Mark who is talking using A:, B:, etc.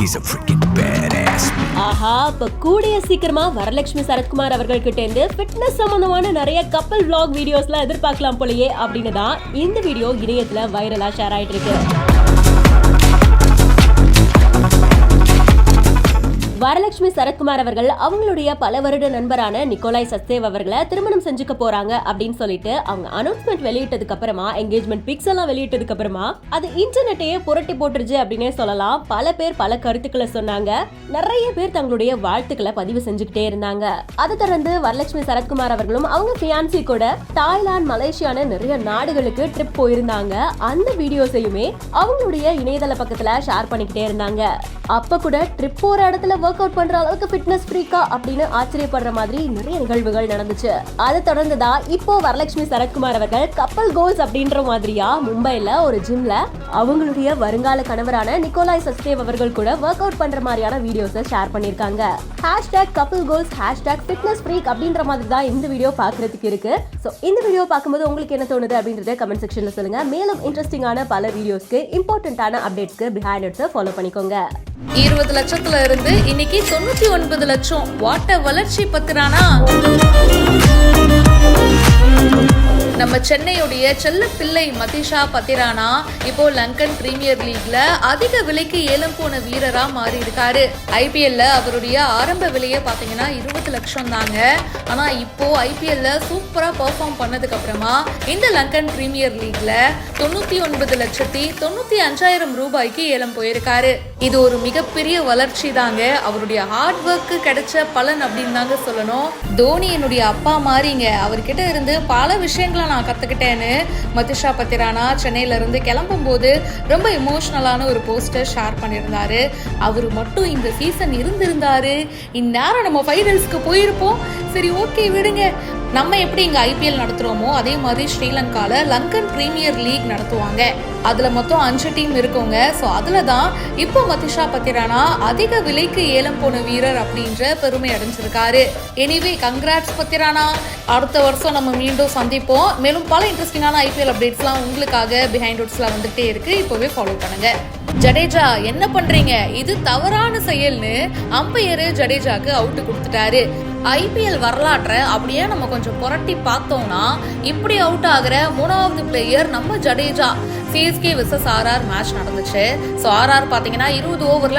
A: She's a freaking badass.
B: ஆஹா, இப்ப கூடிய சீக்கிரமா வரலட்சுமி சரத்குமார் அவர்கள் கிட்ட இருந்து ஃபிட்னஸ் சம்பந்தமான நிறைய கப்பல் vlog வீடியோஸ்லாம் எதிர்பார்க்கலாம் போலயே அப்படின்னு தான் இந்த வீடியோ இணையத்துல வைரலா ஷேர் ஆயிட்டு இருக்கு. வரலட்சுமி சரத்குமார் அவர்கள் அவங்களுடைய பல வருட நண்பரான நிக்கோலாய் சஸ்தேவ் அவர்களை திருமணம் செஞ்சுக்க போறாங்க அப்படின்னு சொல்லிட்டு அவங்க அனௌன்ஸ்மெண்ட் வெளியிட்டதுக்கு அப்புறமா என்கேஜ்மெண்ட் பிக்ஸ் எல்லாம் வெளியிட்டதுக்கு அப்புறமா அது இன்டர்நெட்டையே புரட்டி போட்டுருச்சு அப்படின்னே சொல்லலாம். பல பேர் பல கருத்துக்களை சொன்னாங்க. நிறைய பேர் தங்களுடைய வாழ்த்துக்களை பதிவு செஞ்சுக்கிட்டே இருந்தாங்க. அதை தொடர்ந்து வரலட்சுமி சரத்குமார் அவர்களும் அவங்க ஃபியான்சி கூட தாய்லாந்து, மலேசியான்னு நிறைய நாடுகளுக்கு ட்ரிப் போயிருந்தாங்க. அந்த வீடியோஸையுமே அவங்களுடைய இணையதள பக்கத்துல ஷேர் பண்ணிக்கிட்டே இருந்தாங்க. அப்ப கூட ட்ரிப் போற இடத்துல ஒர்க் அவுட் பண்ற அளவுக்கு ஃபிட்னஸ் ஃப்ரீக்கா அப்படின்னு ஆச்சரியப்படுற மாதிரி நிறைய நிகழ்வுகள் நடந்துச்சு. அதை தொடர்ந்துதான் இப்போ வரலட்சுமி சரத்குமார் அவர்கள் கப்பல் கோல்ஸ் அப்படின்ற மாதிரியா மும்பைல ஒரு ஜிம்ல அவங்களுடைய வருங்கால கணவரான நிக்கோலாய் சஸ்தேவ் அவர்கள் கூட ஒர்க் அவுட் பண்ற மாதிரியான வீடியோஸை ஷேர் பண்ணிருக்காங்க. #couple goals #fitness freak அப்படின்ற மாதிரி தான் இந்த வீடியோ பாக்குறதுக்கு இருக்கு. சோ இந்த வீடியோ பார்க்கும்போது உங்களுக்கு என்ன தோணுது அப்படின்றத கமெண்ட் செக்ஷன்ல சொல்லுங்க. மேலும் இன்ட்ரெஸ்டிங்கான பல வீடியோஸ்க்கு இம்பார்ட்டன்டான அப்டேட்ஸ்க்கு பிஹைண்ட் இட்ஸ் ஃபாலோ பண்ணிக்கோங்க.
C: 20 லட்சத்துல இருந்து இன்னைக்கு 99 லட்சம். வாட்ட வளர்ச்சி பத்திரானா நம்ம சென்னையுடைய செல்ல பிள்ளை மதிஷா பத்திரானா இப்போ லங்கன் பிரீமியர் லீக்ல அதிக விலைக்கு ஏலம் போன வீரரா மாறி இருக்காரு. ஐபிஎல்ல அவருடைய ஆரம்ப விலையை பாத்தீங்கன்னா 20 லட்சம் தாங்க. ஆனா இப்போ ஐபிஎல்ல சூப்பரா பெர்ஃபார்ம் பண்ணதுக்கு அப்புறமா இந்த லங்கன் பிரீமியர் லீக்ல 99,95,000 ரூபாய்க்கு ஏலம் போயிருக்காரு. இது ஒரு மிகப்பெரிய வளர்ச்சி தாங்க. அவருடைய ஹார்ட் ஒர்க்கு கிடைச்ச பலன் அப்படின்னு தாங்க சொல்லணும். தோனி என்னுடைய அப்பா மாறிங்க. அவர்கிட்ட இருந்து பல விஷயங்களை நான் கத்துக்கிட்டேன்னு மதிஷா பத்திரானா சென்னையில இருந்து கிளம்பும் போது ரொம்ப எமோஷனலான ஒரு போஸ்டர் ஷேர் பண்ணியிருந்தாரு. அவரு மட்டும் இந்த சீசன் இருந்திருந்தாரு, இந்நேரம் நம்ம ஃபைனல்ஸ்க்கு போயிருப்போம். சரி, ஓகே விடுங்க. நம்ம எப்படி இங்க ஐபிஎல் நடத்துறோமோ அதே மாதிரி ஸ்ரீலங்கால லங்கன் பிரீமியர் லீக் நடத்துவாங்க. அதுல மொத்தம் 5 டீம் இருக்குங்க. ஸோ அதுல தான் இப்போ மதிஷா பத்திரானா அதிக விலைக்கு ஏலம் போன வீரர் அப்படின்ற பெருமை அடைஞ்சிருக்காரு. Anyway, congrats Pathirana. அடுத்த வருஷம் நம்ம மீண்டும் சந்திப்போம். மேலும் பல இன்ட்ரெஸ்டிங்கான ஐபிஎல் அப்டேட்ஸ்லாம் உங்களுக்காக பிஹைண்ட் உட்ஸ்ல வந்துட்டே இருக்கு. இப்போவே ஃபாலோ பண்ணுங்க. ஜடேஜா என்ன பண்றீங்க, இது தவறான செயல்னு அம்பையர் ஜடேஜாக்கு அவுட் கொடுத்துட்டாரு. ஐபிஎல் வரலாற்றை அப்படியே நம்ம கொஞ்சம் புரட்டி பார்த்தோம்னா இப்படி அவுட் ஆகிற 3வது பிளேயர் நம்ம Jadeja. CSK vs RR match நடந்துச்சு. ஸோ RR பாத்தீங்கன்னா 20 ஓவர்ல